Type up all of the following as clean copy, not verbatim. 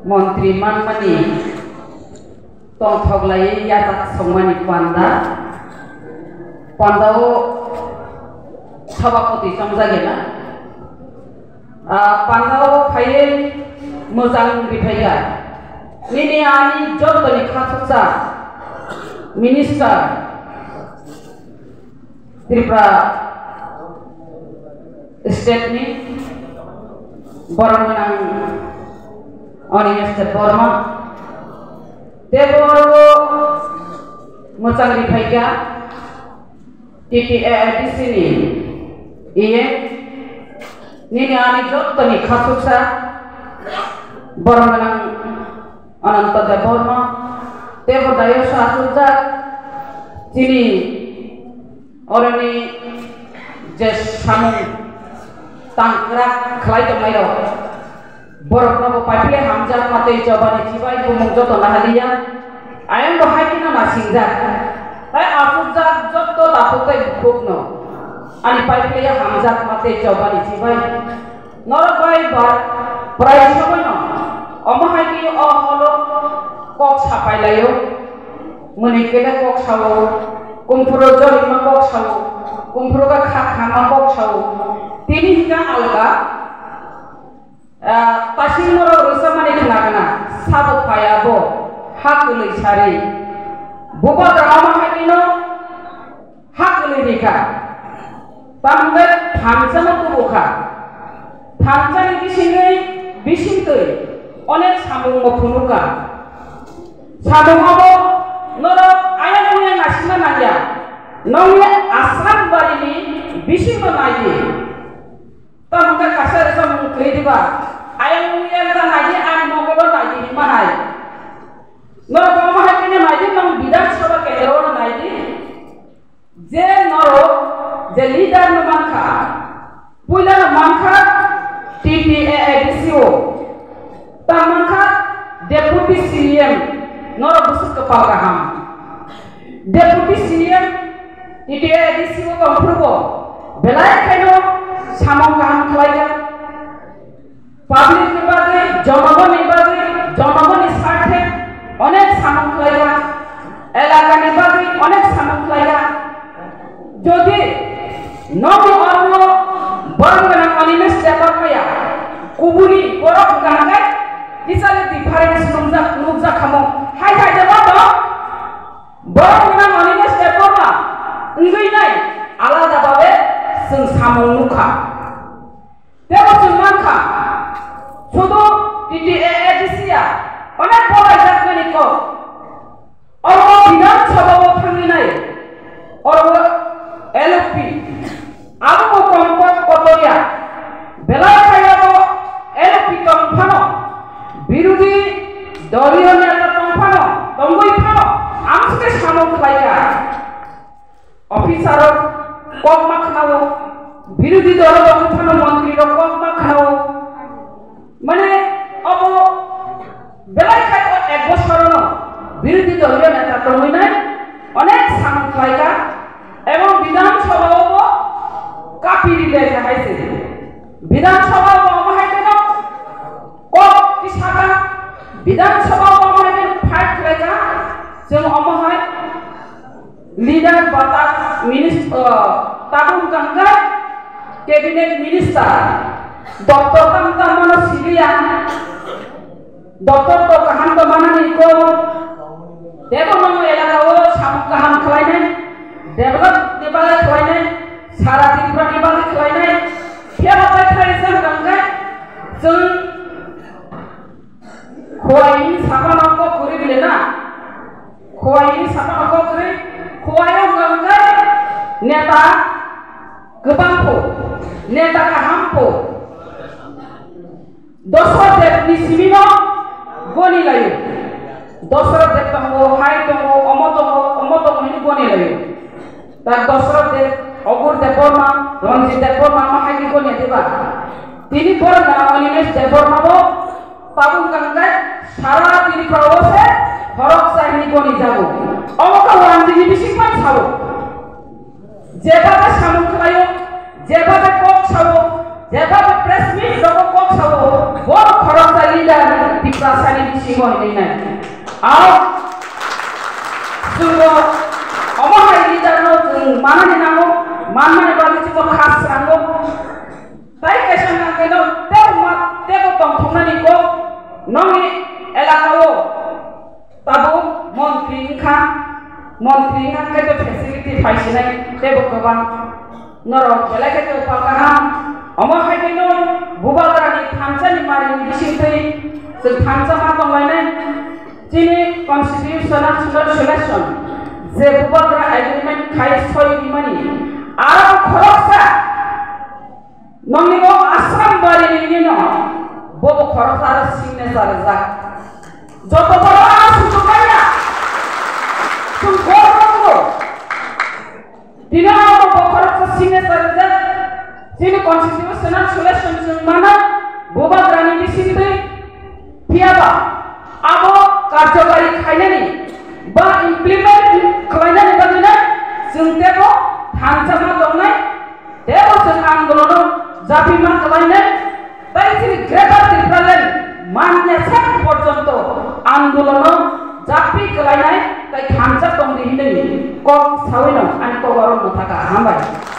Menteri Manmani tongthoglai yatak songmani pandao sabapati samjagena pandao phaye mojang rifaiga nini ani jottoni khasuksa minister Tripura state ni Bormanang University Borma Deboro mojang rifaiga TTADC ni iye nini ani jottoni khasuksa Bormanang Ananta Borma Devo dayo sasujak tini orani je samung tangkrak khlai tonglairo borok nabo paipile hamjak mate jobani jibai bumung joto nahaliya ayam do haikina na singjak ai asujak jotto taputai bukno ani paipile hamjak mate jobani jibai norobai bar prai samono omahaiki o holo kok sapailayo menikele kok sawo kumpuro jorima kok sawo kumpuro ka khama kok sawo tini hika alga pasimoro rusamani khnagana sabo payabo hakului sari buba drama hakino hakului dika tambe thamsama kubuka thamsani kisingai bisintoi onek samung mofunuka samung abo noro ayam punya nasima nanya nongye asam barini bisinto naji tamka kasar samung krediba ayam punya ta naji ay mogolo naji mahai noro pamahai kene naji nong bidan sabha kendro naji je noro je leader no manka puila no manka TTADCO tamangka deputy CM noro busuk kepal kaham deputy CM TTADCO kompurbo belai kaino samong kaham khlaiga public nibage জনগণ স্বার্থে অনেক samong khlaiga এলাকা nibage অনেক samong khlaiga যদি নবি অর্ণ বরংনা অনিমেষ দেবকয়া কুবুরি বরক গানাগাই Isale difference nungza khamo hai deba to borona manine stepoma ngui nai alada babe sung samong nukha debo sunmanka shodo TTADC ya onek bolai jakmani ko orbo bidan sababo thangi nai orbo LFP abo kompot kotoria belai khayabo LFP tomphano বিরোধী দলীয় নেতা তংফানো তংগই Fanon আমসকে সামক Laika officer cock মাখনাও বিরোধী দল তংফানো মন্ত্রী cock মাখনাও মানে of বেলাই খাই এক বছর বিরোধী দলীয় নেতা তংগই নাই অনেক সামক লাইকা এবং বিধানসভাও কাপি দিলে দেখাইছে বিধানসভা অমহাইতে cock Saka bidan sabha pamahain fight khlaika jeng omahai leader batak minister tabung kangga cabinet minister Dr. Tamtamano Silian Dr. to kahan to manani ko devonomo elaka o samuk kahan khlainai develop dibale khlainai sara Tripura dibale khlainai pheba khlaisam kangga jeng Khoai sapa nako kuri bile na Khoai sapa nako kuri Khoai ganggai neta gebangpo neta kahampo dosor dep ni simino goni layu dosor dep tango hai tango omotongo ini goni layu dan dosor dep ogur deporma ronji deporma mahai ki goni deba tini borna onimes deporma bo Tabung kanggai সারা Tripura bose horok saini goni jabo omoka wanji bisingman sabo jebabe samung khlayo jebabe kok sabo jebabe press meet dogo kok sabo bor khorok sa leader Sasani Simo in out Sugo Omaha Litano Mananamo Manman Balico Casango Taikashan Tebo Tonanico Noni Elakao Tabu Montrinka Keto facility Faishinai Tebo Kaban Noro Pelakato Pakaham Omaha Dino Bubagarani Tansani Mari Disintri the Tansama Tonline Tini Constitutional Selection the Bubagra Agreement Kai Soy Money Arab Korosa Nongo Assam Bari Nino Bobo Korosa Signature Jotopara Sukaya Sukorgo Dina Korosa Signature Tini Constitutional Selection Mana Bubagrani Disintri Piaba Abo Karjogari Kainani Ba implement Kainani Badina Suntego Hansama Donai Debo Angolono Zapima Kainani Taisi Greater Tifralen Manya Sak Portonto Angolono Zapi Kainani Tai Hansa Tomdi Hindani Kok Sawino and Kowaron Mutaka Hambai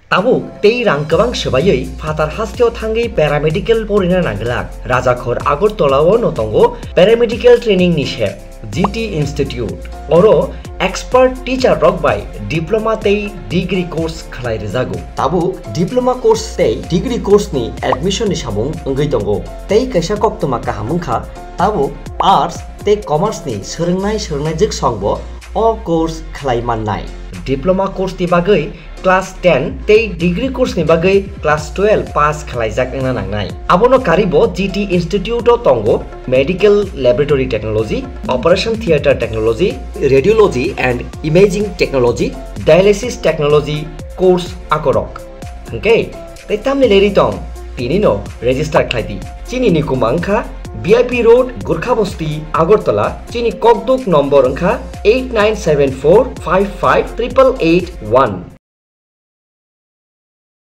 Tabu, tei rang kebang sebayai fatar hasteo thangai paramedical porina nanglak Rajakhor Agartala notongo paramedical training nishe GT Institute oro expert teacher rock by diploma tei degree course khalai rejago tabu diploma course tei degree course ni admission ni samung ngai tongo tei kaisa koktoma kahamungkha tabu arts tei commerce ni sorongnai jik songbo o course khalai mannai diploma course ni bagai class 10 tei degree course ni bagai class 12 pass khalaijak ena nangnai abono karibo GT Institute o tongo medical laboratory technology operation theater technology radiology and imaging technology dialysis technology course akorok okay tei tamni leri tong tini no register khlaidi chini ni kumangkha VIP Road Gurkha Basti Agartala chini kokduk number angkha 8974558881